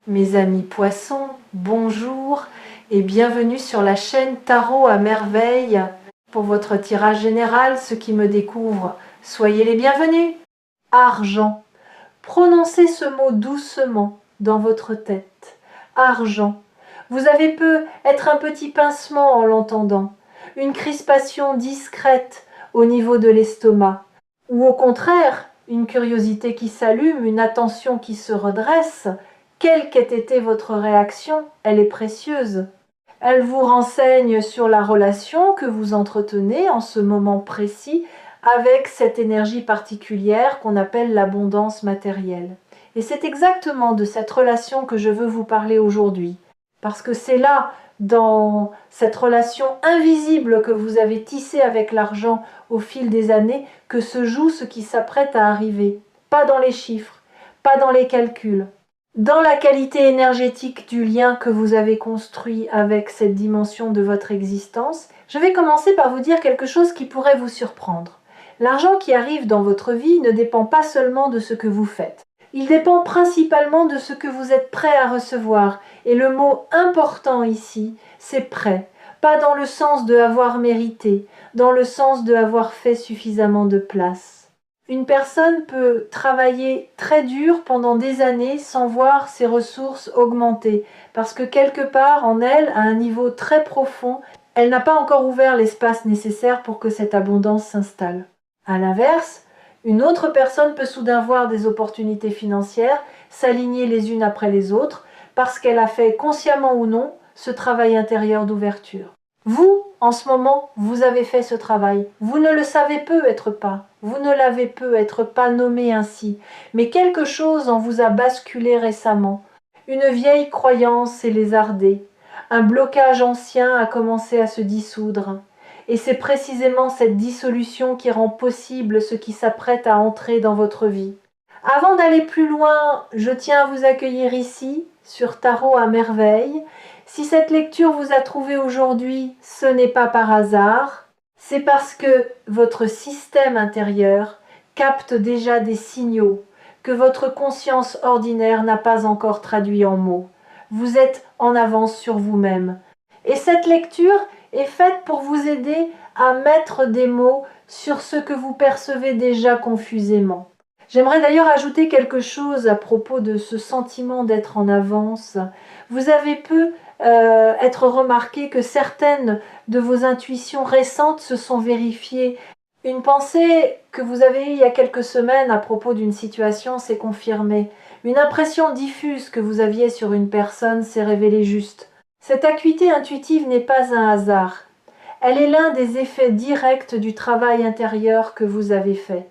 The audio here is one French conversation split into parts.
Mes amis poissons, bonjour et bienvenue sur la chaîne Tarot à merveille. Pour votre tirage général, ceux qui me découvrent, soyez les bienvenus. Argent. Prononcez ce mot doucement dans votre tête. Argent. Vous avez peut être un petit pincement en l'entendant, une crispation discrète au niveau de l'estomac, ou au contraire, une curiosité qui s'allume, une attention qui se redresse. Quelle qu'ait été votre réaction, elle est précieuse. Elle vous renseigne sur la relation que vous entretenez en ce moment précis avec cette énergie particulière qu'on appelle l'abondance matérielle. Et c'est exactement de cette relation que je veux vous parler aujourd'hui. Parce que c'est là, dans cette relation invisible que vous avez tissée avec l'argent au fil des années, que se joue ce qui s'apprête à arriver. Pas dans les chiffres, pas dans les calculs, dans la qualité énergétique du lien que vous avez construit avec cette dimension de votre existence. Je vais commencer par vous dire quelque chose qui pourrait vous surprendre. L'argent qui arrive dans votre vie ne dépend pas seulement de ce que vous faites. Il dépend principalement de ce que vous êtes prêt à recevoir. Et le mot important ici, c'est prêt. Pas dans le sens de avoir mérité, dans le sens de avoir fait suffisamment de place. Une personne peut travailler très dur pendant des années sans voir ses ressources augmenter, parce que quelque part en elle, à un niveau très profond, elle n'a pas encore ouvert l'espace nécessaire pour que cette abondance s'installe. À l'inverse, une autre personne peut soudain voir des opportunités financières s'aligner les unes après les autres, parce qu'elle a fait consciemment ou non ce travail intérieur d'ouverture. Vous, en ce moment, vous avez fait ce travail. Vous ne le savez peut-être pas. Vous ne l'avez peut-être pas nommé ainsi. Mais quelque chose en vous a basculé récemment. Une vieille croyance s'est lézardée. Un blocage ancien a commencé à se dissoudre. Et c'est précisément cette dissolution qui rend possible ce qui s'apprête à entrer dans votre vie. Avant d'aller plus loin, je tiens à vous accueillir ici, sur Tarot à merveille. Si cette lecture vous a trouvé aujourd'hui, ce n'est pas par hasard, c'est parce que votre système intérieur capte déjà des signaux que votre conscience ordinaire n'a pas encore traduits en mots. Vous êtes en avance sur vous-même. Et cette lecture est faite pour vous aider à mettre des mots sur ce que vous percevez déjà confusément. J'aimerais d'ailleurs ajouter quelque chose à propos de ce sentiment d'être en avance. Vous avez pu être remarqué que certaines de vos intuitions récentes se sont vérifiées. Une pensée que vous avez eue il y a quelques semaines à propos d'une situation s'est confirmée. Une impression diffuse que vous aviez sur une personne s'est révélée juste. Cette acuité intuitive n'est pas un hasard. Elle est l'un des effets directs du travail intérieur que vous avez fait.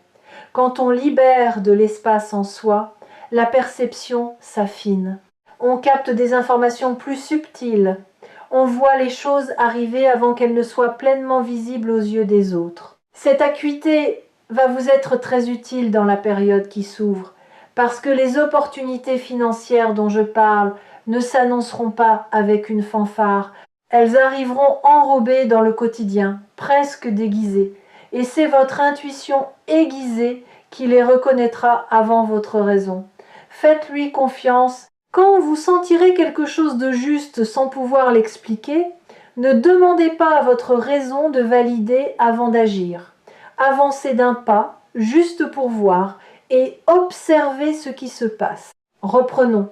Quand on libère de l'espace en soi, la perception s'affine. On capte des informations plus subtiles. On voit les choses arriver avant qu'elles ne soient pleinement visibles aux yeux des autres. Cette acuité va vous être très utile dans la période qui s'ouvre, parce que les opportunités financières dont je parle ne s'annonceront pas avec une fanfare. Elles arriveront enrobées dans le quotidien, presque déguisées. Et c'est votre intuition aiguisée qui les reconnaîtra avant votre raison. Faites-lui confiance. Quand vous sentirez quelque chose de juste sans pouvoir l'expliquer, ne demandez pas à votre raison de valider avant d'agir. Avancez d'un pas, juste pour voir, et observez ce qui se passe. Reprenons.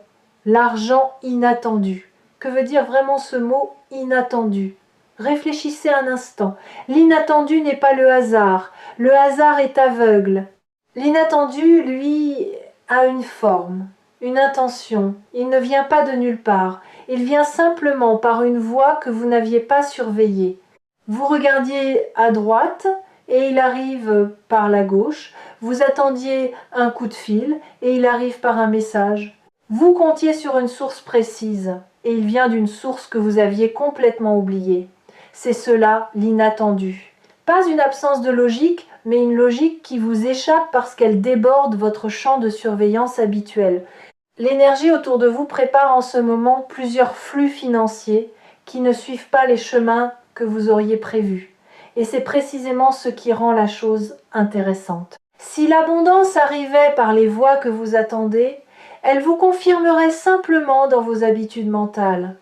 L'argent inattendu. Que veut dire vraiment ce mot inattendu ? Réfléchissez un instant. L'inattendu n'est pas le hasard. Le hasard est aveugle. L'inattendu, lui, a une forme, une intention. Il ne vient pas de nulle part. Il vient simplement par une voie que vous n'aviez pas surveillée. Vous regardiez à droite et il arrive par la gauche. Vous attendiez un coup de fil et il arrive par un message. Vous comptiez sur une source précise et il vient d'une source que vous aviez complètement oubliée. C'est cela l'inattendu. Pas une absence de logique, mais une logique qui vous échappe parce qu'elle déborde votre champ de surveillance habituel. L'énergie autour de vous prépare en ce moment plusieurs flux financiers qui ne suivent pas les chemins que vous auriez prévus. Et c'est précisément ce qui rend la chose intéressante. Si l'abondance arrivait par les voies que vous attendez, Elle vous confirmerait simplement dans vos habitudes mentales.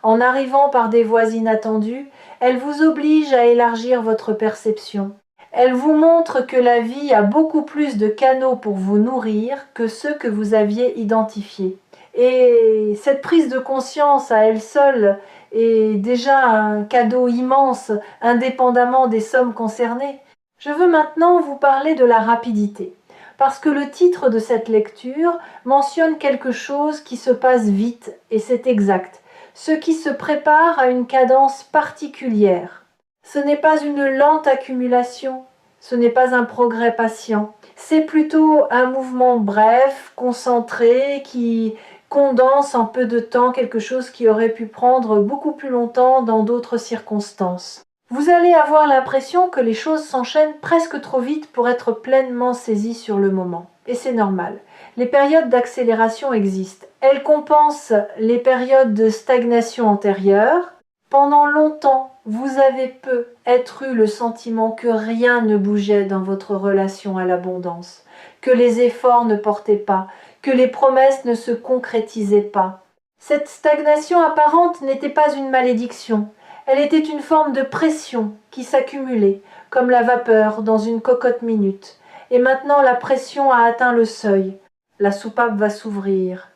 En arrivant par des voies inattendues, elle vous oblige à élargir votre perception. Elle vous montre que la vie a beaucoup plus de canaux pour vous nourrir que ceux que vous aviez identifiés. Et cette prise de conscience à elle seule est déjà un cadeau immense, indépendamment des sommes concernées. Je veux maintenant vous parler de la rapidité, parce que le titre de cette lecture mentionne quelque chose qui se passe vite, et c'est exact, ce qui se prépare à une cadence particulière. Ce n'est pas une lente accumulation, ce n'est pas un progrès patient, c'est plutôt un mouvement bref, concentré, qui condense en peu de temps quelque chose qui aurait pu prendre beaucoup plus longtemps dans d'autres circonstances. Vous allez avoir l'impression que les choses s'enchaînent presque trop vite pour être pleinement saisies sur le moment. Et c'est normal. Les périodes d'accélération existent. Elles compensent les périodes de stagnation antérieures. Pendant longtemps, vous avez peut-être eu le sentiment que rien ne bougeait dans votre relation à l'abondance, que les efforts ne portaient pas, que les promesses ne se concrétisaient pas. Cette stagnation apparente n'était pas une malédiction. Elle était une forme de pression qui s'accumulait, comme la vapeur dans une cocotte minute. Et maintenant la pression a atteint le seuil. La soupape va s'ouvrir.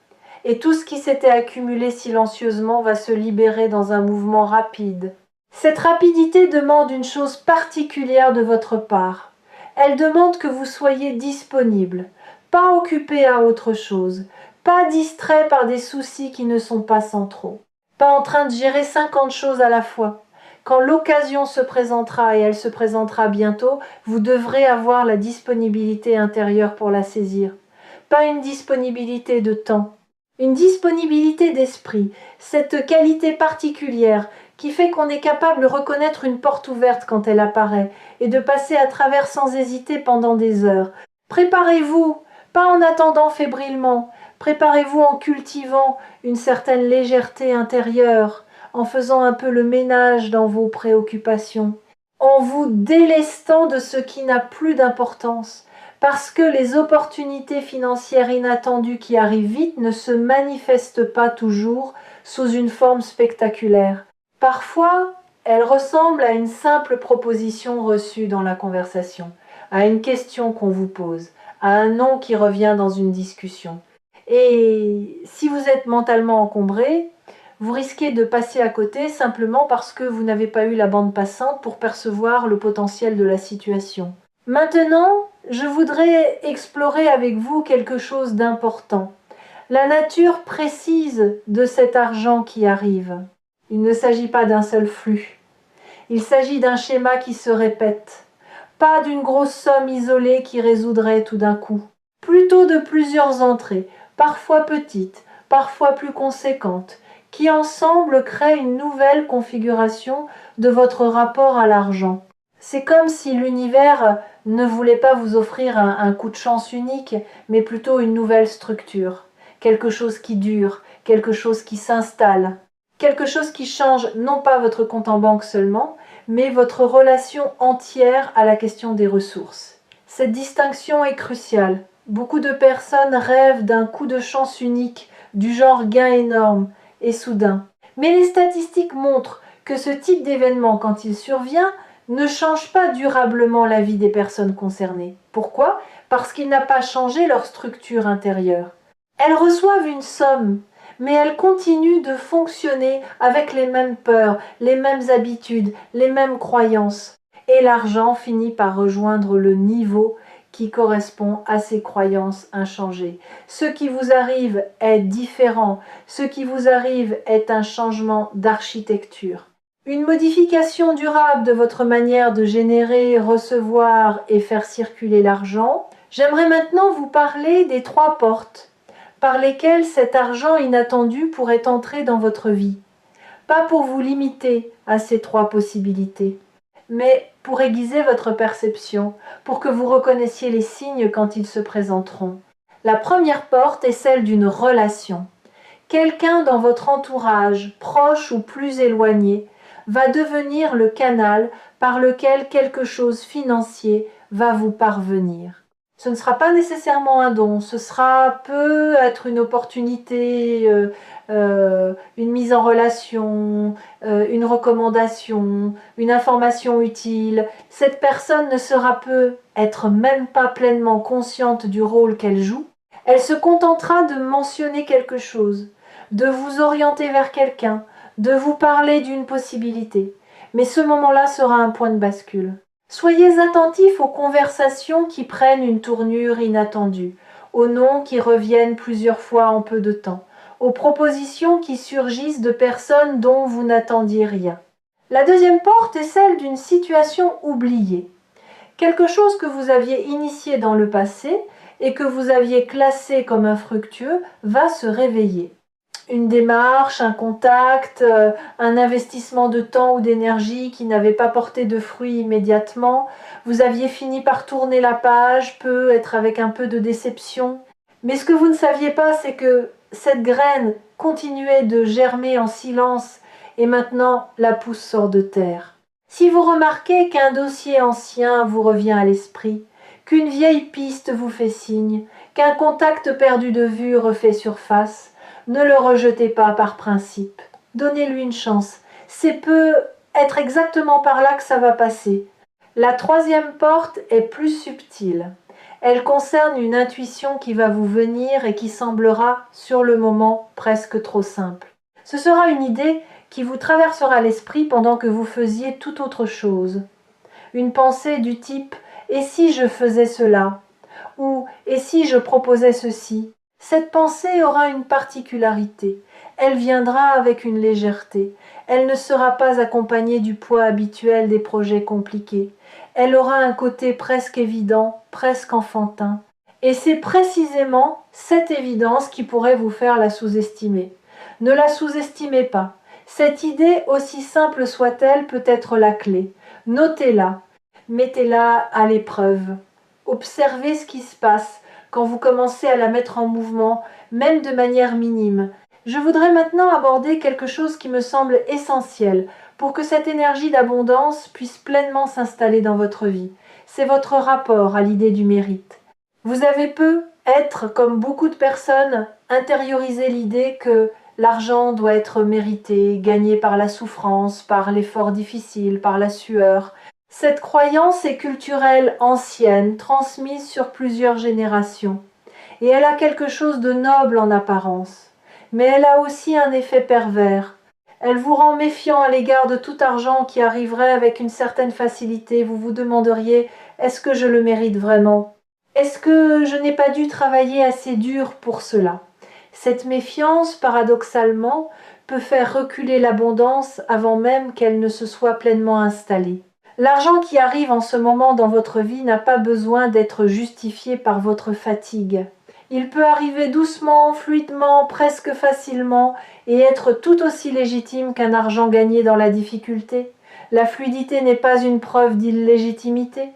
Et tout ce qui s'était accumulé silencieusement va se libérer dans un mouvement rapide. Cette rapidité demande une chose particulière de votre part. Elle demande que vous soyez disponible, pas occupé à autre chose, pas distrait par des soucis qui ne sont pas centraux, pas en train de gérer 50 choses à la fois. Quand l'occasion se présentera, et elle se présentera bientôt, vous devrez avoir la disponibilité intérieure pour la saisir. Pas une disponibilité de temps, une disponibilité d'esprit, cette qualité particulière qui fait qu'on est capable de reconnaître une porte ouverte quand elle apparaît et de passer à travers sans hésiter pendant des heures. Préparez-vous, pas en attendant fébrilement, préparez-vous en cultivant une certaine légèreté intérieure, en faisant un peu le ménage dans vos préoccupations, en vous délestant de ce qui n'a plus d'importance, parce que les opportunités financières inattendues qui arrivent vite ne se manifestent pas toujours sous une forme spectaculaire. Parfois, elles ressemblent à une simple proposition reçue dans la conversation, à une question qu'on vous pose, à un nom qui revient dans une discussion. Et si vous êtes mentalement encombré, vous risquez de passer à côté simplement parce que vous n'avez pas eu la bande passante pour percevoir le potentiel de la situation. Maintenant, je voudrais explorer avec vous quelque chose d'important. La nature précise de cet argent qui arrive. Il ne s'agit pas d'un seul flux. Il s'agit d'un schéma qui se répète. Pas d'une grosse somme isolée qui résoudrait tout d'un coup. Plutôt de plusieurs entrées, parfois petites, parfois plus conséquentes, qui ensemble créent une nouvelle configuration de votre rapport à l'argent. C'est comme si l'univers ne voulait pas vous offrir un coup de chance unique, mais plutôt une nouvelle structure. Quelque chose qui dure, quelque chose qui s'installe, quelque chose qui change non pas votre compte en banque seulement, mais votre relation entière à la question des ressources. Cette distinction est cruciale. Beaucoup de personnes rêvent d'un coup de chance unique, du genre gain énorme et soudain. Mais les statistiques montrent que ce type d'événement, quand il survient, ne change pas durablement la vie des personnes concernées. Pourquoi ? Parce qu'il n'a pas changé leur structure intérieure. Elles reçoivent une somme, mais elles continuent de fonctionner avec les mêmes peurs, les mêmes habitudes, les mêmes croyances. Et l'argent finit par rejoindre le niveau qui correspond à ces croyances inchangées. Ce qui vous arrive est différent. Ce qui vous arrive est un changement d'architecture. Une modification durable de votre manière de générer, recevoir et faire circuler l'argent. J'aimerais maintenant vous parler des 3 portes par lesquelles cet argent inattendu pourrait entrer dans votre vie. Pas pour vous limiter à ces 3 possibilités, mais pour aiguiser votre perception, pour que vous reconnaissiez les signes quand ils se présenteront. La première porte est celle d'une relation. Quelqu'un dans votre entourage, proche ou plus éloigné, va devenir le canal par lequel quelque chose financier va vous parvenir. Ce ne sera pas nécessairement un don, ce peut être une opportunité, une mise en relation, une recommandation, une information utile. Cette personne ne sera peut être même pas pleinement consciente du rôle qu'elle joue. Elle se contentera de mentionner quelque chose, de vous orienter vers quelqu'un, de vous parler d'une possibilité. Mais ce moment-là sera un point de bascule. Soyez attentifs aux conversations qui prennent une tournure inattendue, aux noms qui reviennent plusieurs fois en peu de temps, aux propositions qui surgissent de personnes dont vous n'attendiez rien. La deuxième porte est celle d'une situation oubliée. Quelque chose que vous aviez initié dans le passé et que vous aviez classé comme infructueux va se réveiller. Une démarche, un contact, un investissement de temps ou d'énergie qui n'avait pas porté de fruits immédiatement. Vous aviez fini par tourner la page, peut être avec un peu de déception. Mais ce que vous ne saviez pas, c'est que cette graine continuait de germer en silence et maintenant la pousse sort de terre. Si vous remarquez qu'un dossier ancien vous revient à l'esprit, qu'une vieille piste vous fait signe, qu'un contact perdu de vue refait surface, ne le rejetez pas par principe. Donnez-lui une chance. C'est peut être exactement par là que ça va passer. La troisième porte est plus subtile. Elle concerne une intuition qui va vous venir et qui semblera, sur le moment, presque trop simple. Ce sera une idée qui vous traversera l'esprit pendant que vous faisiez toute autre chose. Une pensée du type « et si je faisais cela ?» ou « et si je proposais ceci ?» Cette pensée aura une particularité. Elle viendra avec une légèreté. Elle ne sera pas accompagnée du poids habituel des projets compliqués. Elle aura un côté presque évident, presque enfantin. Et c'est précisément cette évidence qui pourrait vous faire la sous-estimer. Ne la sous-estimez pas. Cette idée, aussi simple soit-elle, peut être la clé. Notez-la. Mettez-la à l'épreuve. Observez ce qui se passe quand vous commencez à la mettre en mouvement, même de manière minime. Je voudrais maintenant aborder quelque chose qui me semble essentiel pour que cette énergie d'abondance puisse pleinement s'installer dans votre vie. C'est votre rapport à l'idée du mérite. Vous avez peut-être, comme beaucoup de personnes, intériorisé l'idée que l'argent doit être mérité, gagné par la souffrance, par l'effort difficile, par la sueur. Cette croyance est culturelle ancienne, transmise sur plusieurs générations, et elle a quelque chose de noble en apparence, mais elle a aussi un effet pervers. Elle vous rend méfiant à l'égard de tout argent qui arriverait avec une certaine facilité. Vous vous demanderiez « est-ce que je le mérite vraiment ? Est-ce que je n'ai pas dû travailler assez dur pour cela ?» Cette méfiance, paradoxalement, peut faire reculer l'abondance avant même qu'elle ne se soit pleinement installée. L'argent qui arrive en ce moment dans votre vie n'a pas besoin d'être justifié par votre fatigue. Il peut arriver doucement, fluidement, presque facilement et être tout aussi légitime qu'un argent gagné dans la difficulté. La fluidité n'est pas une preuve d'illégitimité.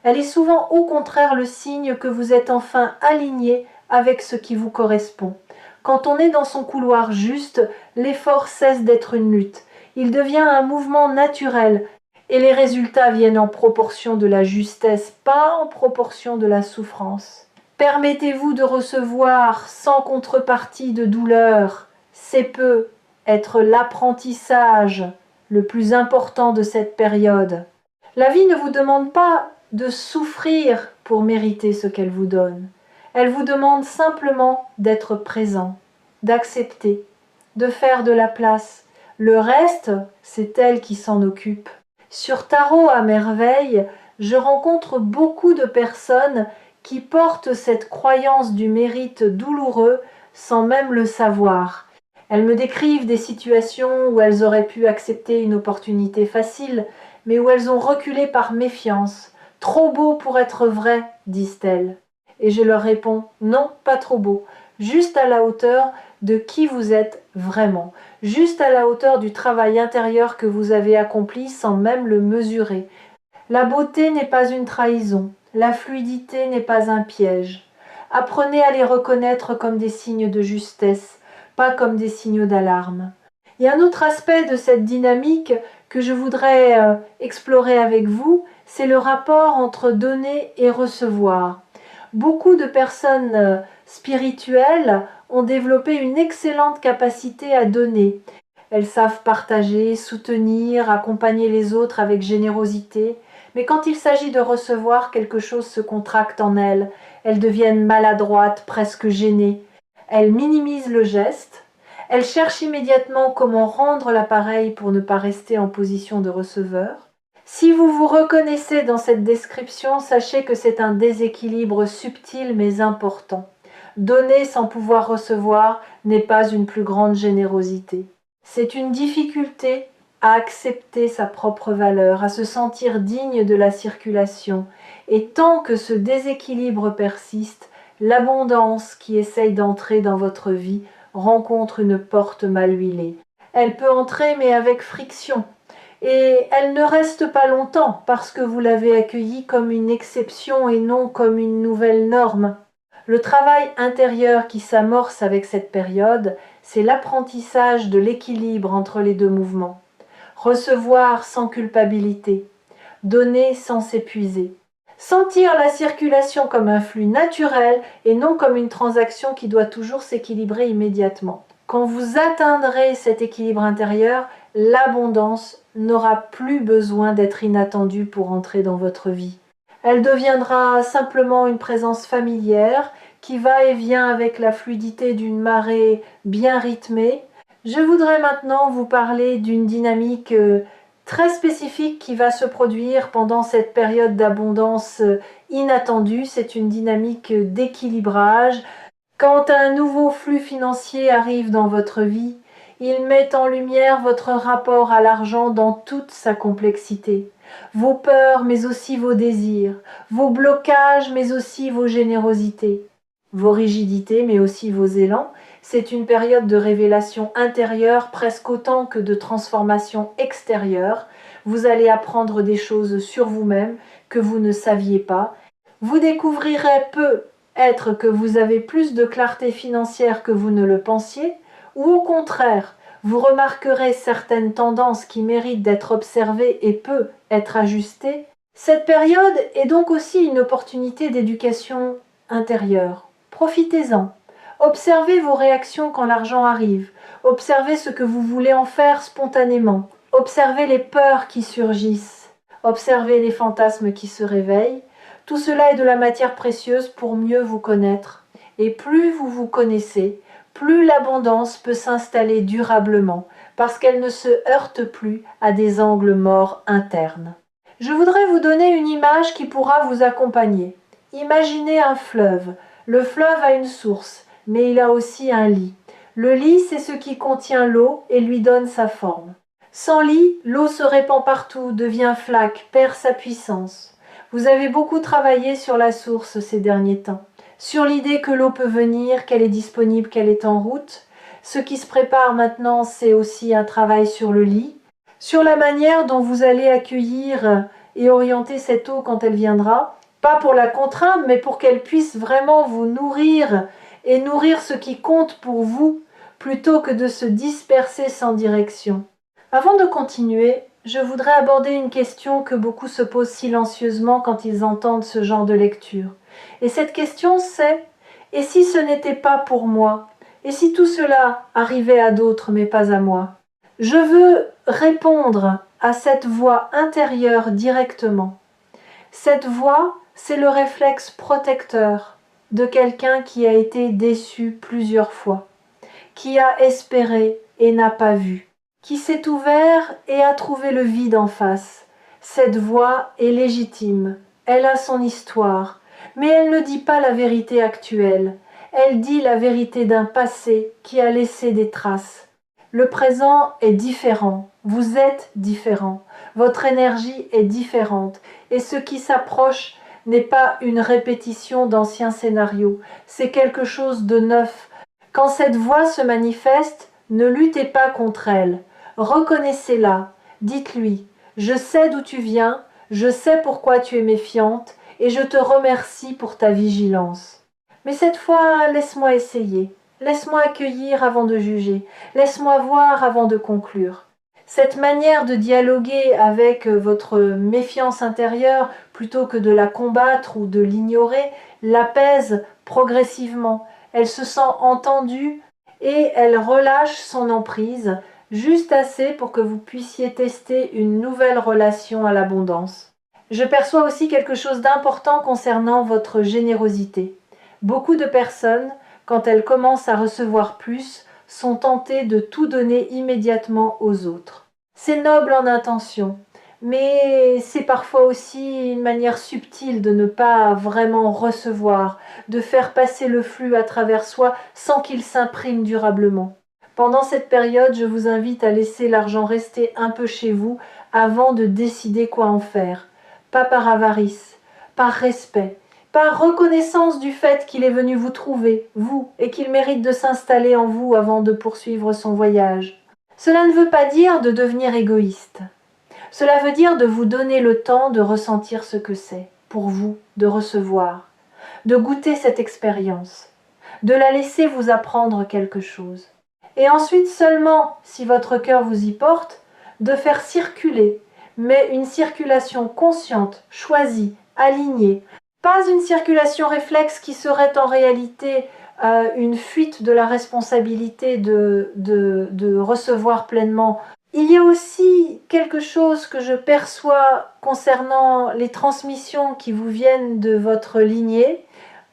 Elle est souvent au contraire le signe que vous êtes enfin aligné avec ce qui vous correspond. Quand on est dans son couloir juste, l'effort cesse d'être une lutte. Il devient un mouvement naturel. Et les résultats viennent en proportion de la justesse, pas en proportion de la souffrance. Permettez-vous de recevoir sans contrepartie de douleur. C'est peut être l'apprentissage le plus important de cette période. La vie ne vous demande pas de souffrir pour mériter ce qu'elle vous donne. Elle vous demande simplement d'être présent, d'accepter, de faire de la place. Le reste, c'est elle qui s'en occupe. Sur Tarot à merveille, je rencontre beaucoup de personnes qui portent cette croyance du mérite douloureux sans même le savoir. Elles me décrivent des situations où elles auraient pu accepter une opportunité facile, mais où elles ont reculé par méfiance. « Trop beau pour être vrai », disent-elles. Et je leur réponds « Non, pas trop beau, juste à la hauteur de qui vous êtes vraiment, juste à la hauteur du travail intérieur que vous avez accompli sans même le mesurer. La beauté n'est pas une trahison, la fluidité n'est pas un piège. Apprenez à les reconnaître comme des signes de justesse, pas comme des signaux d'alarme. » Il y a un autre aspect de cette dynamique que je voudrais explorer avec vous, c'est le rapport entre donner et recevoir. Beaucoup de personnes spirituelles ont développé une excellente capacité à donner. Elles savent partager, soutenir, accompagner les autres avec générosité. Mais quand il s'agit de recevoir, quelque chose se contracte en elles. Elles deviennent maladroites, presque gênées. Elles minimisent le geste. Elles cherchent immédiatement comment rendre l'appareil pour ne pas rester en position de receveur. Si vous vous reconnaissez dans cette description, sachez que c'est un déséquilibre subtil mais important. Donner sans pouvoir recevoir n'est pas une plus grande générosité. C'est une difficulté à accepter sa propre valeur, à se sentir digne de la circulation. Et tant que ce déséquilibre persiste, l'abondance qui essaye d'entrer dans votre vie rencontre une porte mal huilée. Elle peut entrer mais avec friction. Et elle ne reste pas longtemps parce que vous l'avez accueillie comme une exception et non comme une nouvelle norme. Le travail intérieur qui s'amorce avec cette période, c'est l'apprentissage de l'équilibre entre les deux mouvements. Recevoir sans culpabilité, donner sans s'épuiser. Sentir la circulation comme un flux naturel et non comme une transaction qui doit toujours s'équilibrer immédiatement. Quand vous atteindrez cet équilibre intérieur, l'abondance n'aura plus besoin d'être inattendue pour entrer dans votre vie. Elle deviendra simplement une présence familière qui va et vient avec la fluidité d'une marée bien rythmée. Je voudrais maintenant vous parler d'une dynamique très spécifique qui va se produire pendant cette période d'abondance inattendue. C'est une dynamique d'équilibrage. Quand un nouveau flux financier arrive dans votre vie, il met en lumière votre rapport à l'argent dans toute sa complexité. Vos peurs, mais aussi vos désirs, vos blocages, mais aussi vos générosités, vos rigidités, mais aussi vos élans. C'est une période de révélation intérieure presque autant que de transformation extérieure. Vous allez apprendre des choses sur vous-même que vous ne saviez pas. Vous découvrirez peut-être que vous avez plus de clarté financière que vous ne le pensiez, ou au contraire, vous remarquerez certaines tendances qui méritent d'être observées et peu être ajustées. Cette période est donc aussi une opportunité d'éducation intérieure. Profitez-en. Observez vos réactions quand l'argent arrive. Observez ce que vous voulez en faire spontanément. Observez les peurs qui surgissent. Observez les fantasmes qui se réveillent. Tout cela est de la matière précieuse pour mieux vous connaître. Et plus vous vous connaissez, plus l'abondance peut s'installer durablement, parce qu'elle ne se heurte plus à des angles morts internes. Je voudrais vous donner une image qui pourra vous accompagner. Imaginez un fleuve. Le fleuve a une source, mais il a aussi un lit. Le lit, c'est ce qui contient l'eau et lui donne sa forme. Sans lit, l'eau se répand partout, devient flaque, perd sa puissance. Vous avez beaucoup travaillé sur la source ces derniers temps. Sur l'idée que l'eau peut venir, qu'elle est disponible, qu'elle est en route. Ce qui se prépare maintenant, c'est aussi un travail sur le lit, sur la manière dont vous allez accueillir et orienter cette eau quand elle viendra, pas pour la contraindre, mais pour qu'elle puisse vraiment vous nourrir et nourrir ce qui compte pour vous, plutôt que de se disperser sans direction. Avant de continuer, je voudrais aborder une question que beaucoup se posent silencieusement quand ils entendent ce genre de lecture. Et cette question c'est « Et si ce n'était pas pour moi? Et si tout cela arrivait à d'autres mais pas à moi ?» Je veux répondre à cette voix intérieure directement. Cette voix, c'est le réflexe protecteur de quelqu'un qui a été déçu plusieurs fois, qui a espéré et n'a pas vu, qui s'est ouvert et a trouvé le vide en face. Cette voix est légitime, elle a son histoire, mais elle ne dit pas la vérité actuelle, elle dit la vérité d'un passé qui a laissé des traces. Le présent est différent, vous êtes différent, votre énergie est différente, et ce qui s'approche n'est pas une répétition d'anciens scénarios, c'est quelque chose de neuf. Quand cette voix se manifeste, ne luttez pas contre elle, reconnaissez-la, dites-lui « Je sais d'où tu viens, je sais pourquoi tu es méfiante, et je te remercie pour ta vigilance. » Mais cette fois, laisse-moi essayer, laisse-moi accueillir avant de juger, laisse-moi voir avant de conclure. Cette manière de dialoguer avec votre méfiance intérieure, plutôt que de la combattre ou de l'ignorer, l'apaise progressivement. Elle se sent entendue et elle relâche son emprise, juste assez pour que vous puissiez tester une nouvelle relation à l'abondance. Je perçois aussi quelque chose d'important concernant votre générosité. Beaucoup de personnes, quand elles commencent à recevoir plus, sont tentées de tout donner immédiatement aux autres. C'est noble en intention, mais c'est parfois aussi une manière subtile de ne pas vraiment recevoir, de faire passer le flux à travers soi sans qu'il s'imprime durablement. Pendant cette période, je vous invite à laisser l'argent rester un peu chez vous avant de décider quoi en faire. Pas par avarice, par respect, par reconnaissance du fait qu'il est venu vous trouver, vous, et qu'il mérite de s'installer en vous avant de poursuivre son voyage. Cela ne veut pas dire de devenir égoïste. Cela veut dire de vous donner le temps de ressentir ce que c'est, pour vous, de recevoir, de goûter cette expérience, de la laisser vous apprendre quelque chose. Et ensuite seulement, si votre cœur vous y porte, de faire circuler, mais une circulation consciente, choisie, alignée, pas une circulation réflexe qui serait en réalité une fuite de la responsabilité de recevoir pleinement. Il y a aussi quelque chose que je perçois concernant les transmissions qui vous viennent de votre lignée.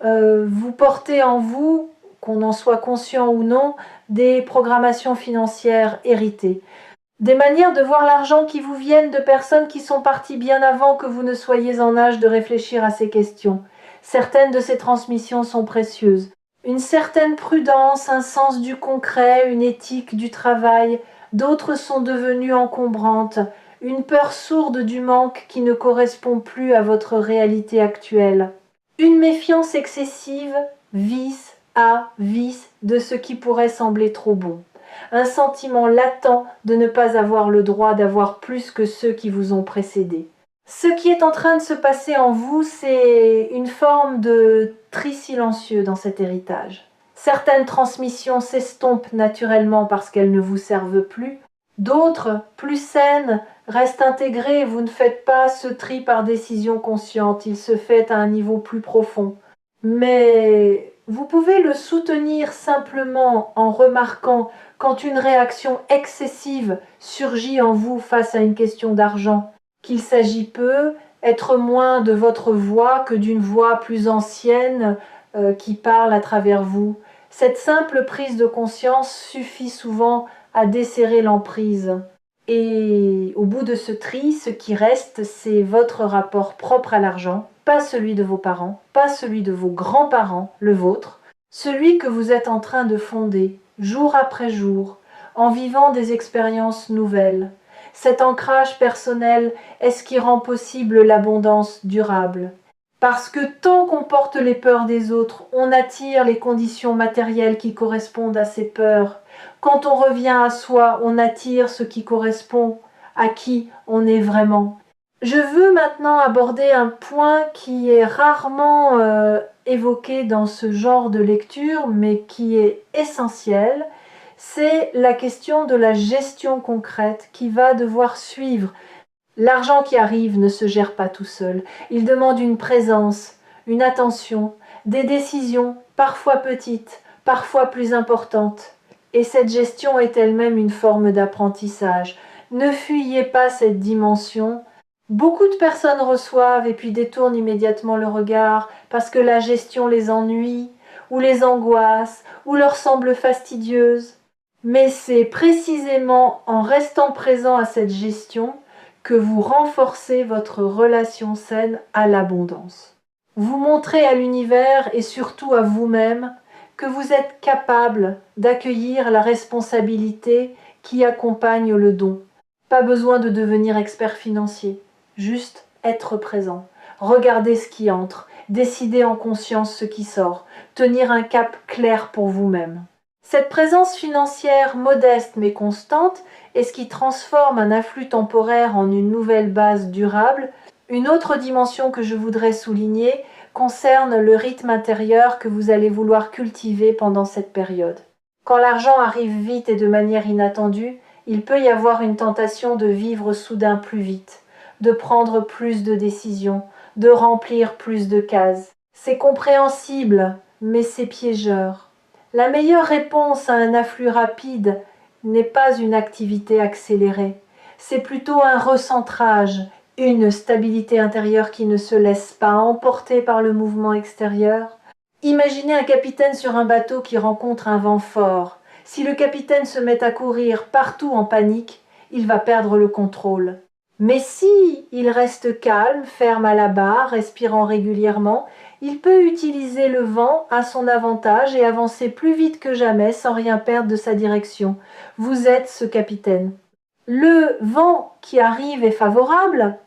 Vous portez en vous, qu'on en soit conscient ou non, des programmations financières héritées. Des manières de voir l'argent qui vous viennent de personnes qui sont parties bien avant que vous ne soyez en âge de réfléchir à ces questions. Certaines de ces transmissions sont précieuses. Une certaine prudence, un sens du concret, une éthique du travail. D'autres sont devenues encombrantes. Une peur sourde du manque qui ne correspond plus à votre réalité actuelle. Une méfiance excessive, vice à vice de ce qui pourrait sembler trop bon. Un sentiment latent de ne pas avoir le droit d'avoir plus que ceux qui vous ont précédé. Ce qui est en train de se passer en vous, c'est une forme de tri silencieux dans cet héritage. Certaines transmissions s'estompent naturellement parce qu'elles ne vous servent plus. D'autres, plus saines, restent intégrées. Vous ne faites pas ce tri par décision consciente, il se fait à un niveau plus profond. Mais vous pouvez le soutenir simplement en remarquant quand une réaction excessive surgit en vous face à une question d'argent, qu'il s'agit peu, être moins de votre voix que d'une voix plus ancienne qui parle à travers vous. Cette simple prise de conscience suffit souvent à desserrer l'emprise. Et au bout de ce tri, ce qui reste, c'est votre rapport propre à l'argent, pas celui de vos parents, pas celui de vos grands-parents, le vôtre, celui que vous êtes en train de fonder, jour après jour, en vivant des expériences nouvelles. Cet ancrage personnel est ce qui rend possible l'abondance durable. Parce que tant qu'on porte les peurs des autres, on attire les conditions matérielles qui correspondent à ces peurs. Quand on revient à soi, on attire ce qui correspond à qui on est vraiment. Je veux maintenant aborder un point qui est rarement évoqué dans ce genre de lecture, mais qui est essentiel. C'est la question de la gestion concrète qui va devoir suivre. L'argent qui arrive ne se gère pas tout seul. Il demande une présence, une attention, des décisions, parfois petites, parfois plus importantes. Et cette gestion est elle-même une forme d'apprentissage. Ne fuyez pas cette dimension. Beaucoup de personnes reçoivent et puis détournent immédiatement le regard parce que la gestion les ennuie, ou les angoisse, ou leur semble fastidieuse. Mais c'est précisément en restant présent à cette gestion que vous renforcez votre relation saine à l'abondance. Vous montrez à l'univers et surtout à vous-même que vous êtes capable d'accueillir la responsabilité qui accompagne le don. Pas besoin de devenir expert financier, juste être présent, regarder ce qui entre, décider en conscience ce qui sort, tenir un cap clair pour vous-même. Cette présence financière modeste mais constante est ce qui transforme un afflux temporaire en une nouvelle base durable. Une autre dimension que je voudrais souligner concerne le rythme intérieur que vous allez vouloir cultiver pendant cette période. Quand l'argent arrive vite et de manière inattendue, il peut y avoir une tentation de vivre soudain plus vite, de prendre plus de décisions, de remplir plus de cases. C'est compréhensible, mais c'est piégeur. La meilleure réponse à un afflux rapide n'est pas une activité accélérée, c'est plutôt un recentrage, une stabilité intérieure qui ne se laisse pas emporter par le mouvement extérieur. Imaginez un capitaine sur un bateau qui rencontre un vent fort. Si le capitaine se met à courir partout en panique, il va perdre le contrôle. Mais si il reste calme, ferme à la barre, respirant régulièrement, il peut utiliser le vent à son avantage et avancer plus vite que jamais sans rien perdre de sa direction. Vous êtes ce capitaine. Le vent qui arrive est favorable,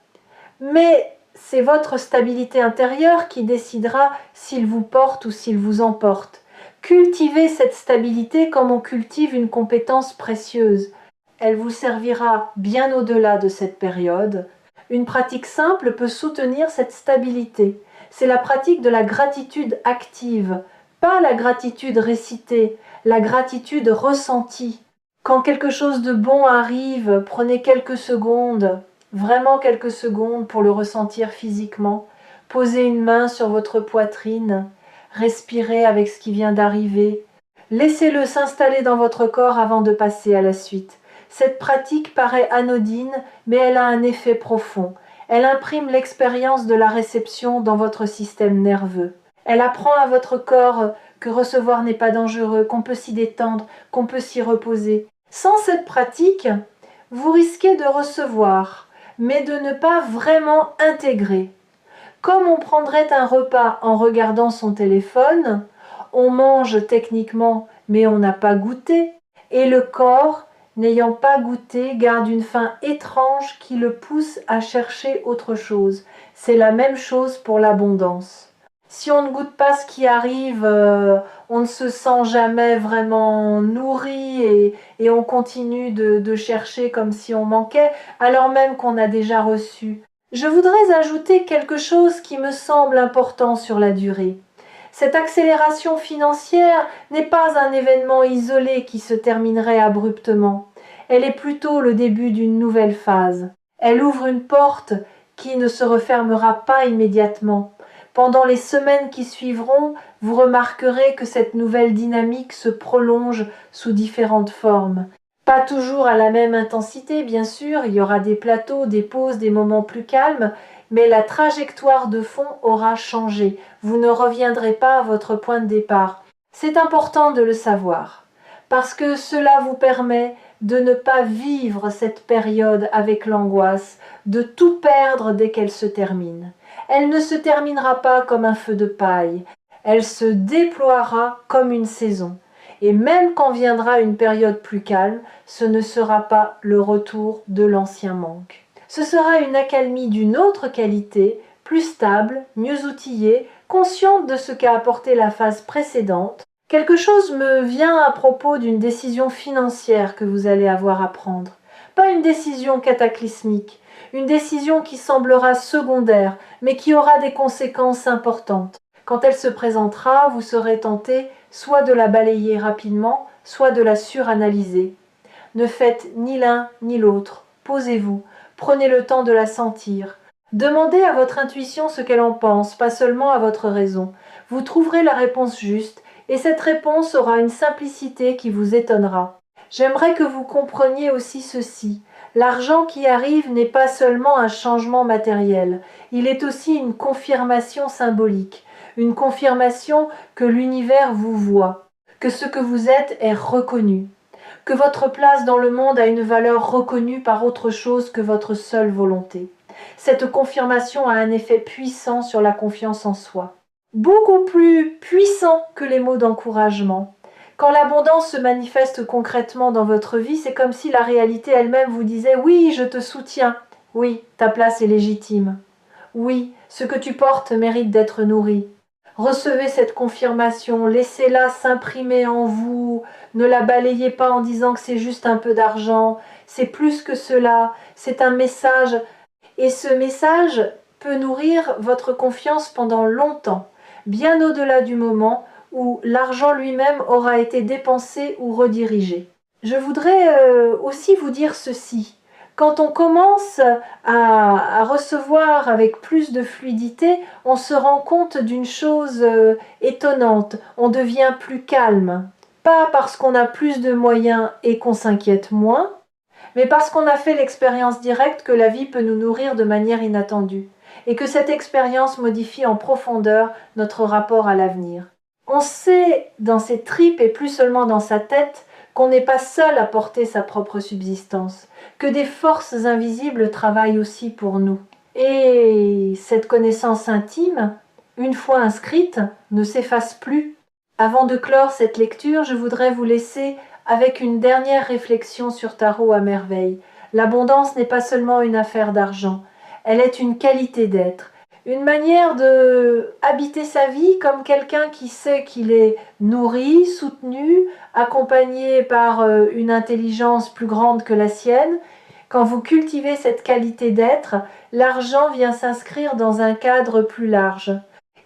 mais c'est votre stabilité intérieure qui décidera s'il vous porte ou s'il vous emporte. Cultivez cette stabilité comme on cultive une compétence précieuse. Elle vous servira bien au-delà de cette période. Une pratique simple peut soutenir cette stabilité. C'est la pratique de la gratitude active, pas la gratitude récitée, la gratitude ressentie. Quand quelque chose de bon arrive, prenez quelques secondes, vraiment quelques secondes pour le ressentir physiquement. Posez une main sur votre poitrine, respirez avec ce qui vient d'arriver. Laissez-le s'installer dans votre corps avant de passer à la suite. Cette pratique paraît anodine, mais elle a un effet profond. Elle imprime l'expérience de la réception dans votre système nerveux. Elle apprend à votre corps que recevoir n'est pas dangereux, qu'on peut s'y détendre, qu'on peut s'y reposer. Sans cette pratique, vous risquez de recevoir, mais de ne pas vraiment intégrer. Comme on prendrait un repas en regardant son téléphone, on mange techniquement, mais on n'a pas goûté, et le corps, n'ayant pas goûté, garde une faim étrange qui le pousse à chercher autre chose. C'est la même chose pour l'abondance. Si on ne goûte pas ce qui arrive, on ne se sent jamais vraiment nourri et on continue de chercher comme si on manquait, alors même qu'on a déjà reçu. Je voudrais ajouter quelque chose qui me semble important sur la durée. Cette accélération financière n'est pas un événement isolé qui se terminerait abruptement. Elle est plutôt le début d'une nouvelle phase. Elle ouvre une porte qui ne se refermera pas immédiatement. Pendant les semaines qui suivront, vous remarquerez que cette nouvelle dynamique se prolonge sous différentes formes. Pas toujours à la même intensité, bien sûr, il y aura des plateaux, des pauses, des moments plus calmes, mais la trajectoire de fond aura changé. Vous ne reviendrez pas à votre point de départ. C'est important de le savoir, parce que cela vous permet de ne pas vivre cette période avec l'angoisse, de tout perdre dès qu'elle se termine. Elle ne se terminera pas comme un feu de paille, elle se déploiera comme une saison. Et même quand viendra une période plus calme, ce ne sera pas le retour de l'ancien manque. Ce sera une accalmie d'une autre qualité, plus stable, mieux outillée, consciente de ce qu'a apporté la phase précédente. Quelque chose me vient à propos d'une décision financière que vous allez avoir à prendre. Pas une décision cataclysmique, une décision qui semblera secondaire, mais qui aura des conséquences importantes. Quand elle se présentera, vous serez tenté soit de la balayer rapidement, soit de la suranalyser. Ne faites ni l'un ni l'autre. Posez-vous, prenez le temps de la sentir. Demandez à votre intuition ce qu'elle en pense, pas seulement à votre raison. Vous trouverez la réponse juste, et cette réponse aura une simplicité qui vous étonnera. J'aimerais que vous compreniez aussi ceci. L'argent qui arrive n'est pas seulement un changement matériel, il est aussi une confirmation symbolique, une confirmation que l'univers vous voit, que ce que vous êtes est reconnu, que votre place dans le monde a une valeur reconnue par autre chose que votre seule volonté. Cette confirmation a un effet puissant sur la confiance en soi, beaucoup plus puissant que les mots d'encouragement. Quand l'abondance se manifeste concrètement dans votre vie, c'est comme si la réalité elle-même vous disait « Oui, je te soutiens. Oui, ta place est légitime. Oui, ce que tu portes mérite d'être nourri. » Recevez cette confirmation, laissez-la s'imprimer en vous, ne la balayez pas en disant que c'est juste un peu d'argent, c'est plus que cela, c'est un message. Et ce message peut nourrir votre confiance pendant longtemps, bien au-delà du moment où l'argent lui-même aura été dépensé ou redirigé. Je voudrais aussi vous dire ceci. Quand on commence à recevoir avec plus de fluidité, on se rend compte d'une chose étonnante, on devient plus calme. Pas parce qu'on a plus de moyens et qu'on s'inquiète moins, mais parce qu'on a fait l'expérience directe que la vie peut nous nourrir de manière inattendue, et que cette expérience modifie en profondeur notre rapport à l'avenir. On sait dans ses tripes et plus seulement dans sa tête qu'on n'est pas seul à porter sa propre subsistance, que des forces invisibles travaillent aussi pour nous. Et cette connaissance intime, une fois inscrite, ne s'efface plus. Avant de clore cette lecture, je voudrais vous laisser avec une dernière réflexion sur Tarot à merveille. L'abondance n'est pas seulement une affaire d'argent, elle est une qualité d'être, une manière de habiter sa vie comme quelqu'un qui sait qu'il est nourri, soutenu, accompagné par une intelligence plus grande que la sienne. Quand vous cultivez cette qualité d'être, l'argent vient s'inscrire dans un cadre plus large.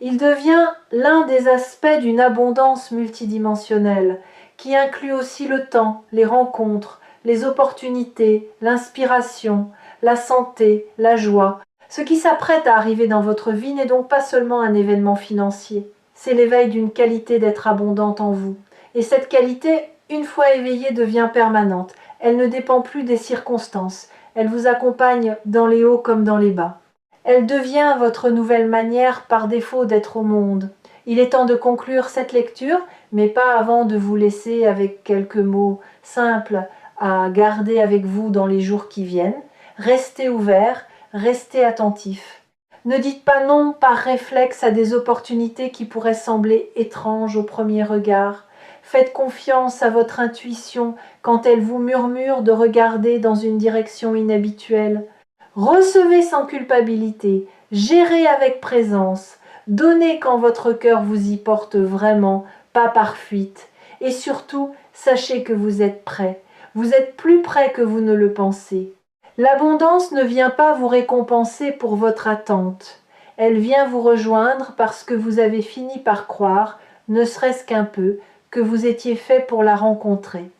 Il devient l'un des aspects d'une abondance multidimensionnelle, qui inclut aussi le temps, les rencontres, les opportunités, l'inspiration, la santé, la joie. Ce qui s'apprête à arriver dans votre vie n'est donc pas seulement un événement financier, c'est l'éveil d'une qualité d'être abondante en vous. Et cette qualité, une fois éveillée, devient permanente. Elle ne dépend plus des circonstances, elle vous accompagne dans les hauts comme dans les bas. Elle devient votre nouvelle manière par défaut d'être au monde. Il est temps de conclure cette lecture, mais pas avant de vous laisser avec quelques mots simples à garder avec vous dans les jours qui viennent. Restez ouverts, restez attentifs. Ne dites pas non par réflexe à des opportunités qui pourraient sembler étranges au premier regard. Faites confiance à votre intuition quand elle vous murmure de regarder dans une direction inhabituelle. Recevez sans culpabilité, gérez avec présence, donnez quand votre cœur vous y porte vraiment, pas par fuite. Et surtout, sachez que vous êtes prêt. Vous êtes plus prêt que vous ne le pensez. L'abondance ne vient pas vous récompenser pour votre attente. Elle vient vous rejoindre parce que vous avez fini par croire, ne serait-ce qu'un peu, que vous étiez fait pour la rencontrer.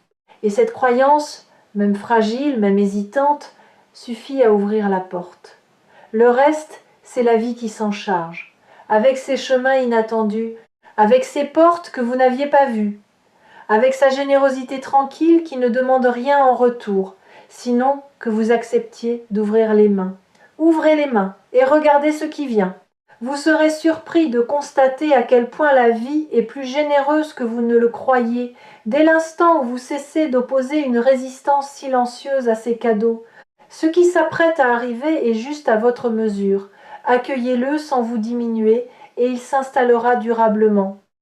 Et cette croyance, même fragile, même hésitante, suffit à ouvrir la porte. Le reste, c'est la vie qui s'en charge, avec ses chemins inattendus, avec ses portes que vous n'aviez pas vues, avec sa générosité tranquille qui ne demande rien en retour, sinon que vous acceptiez d'ouvrir les mains. Ouvrez les mains et regardez ce qui vient. Vous serez surpris de constater à quel point la vie est plus généreuse que vous ne le croyez, dès l'instant où vous cessez d'opposer une résistance silencieuse à ces cadeaux. Ce qui s'apprête à arriver est juste à votre mesure. Accueillez-le sans vous diminuer et il s'installera durablement.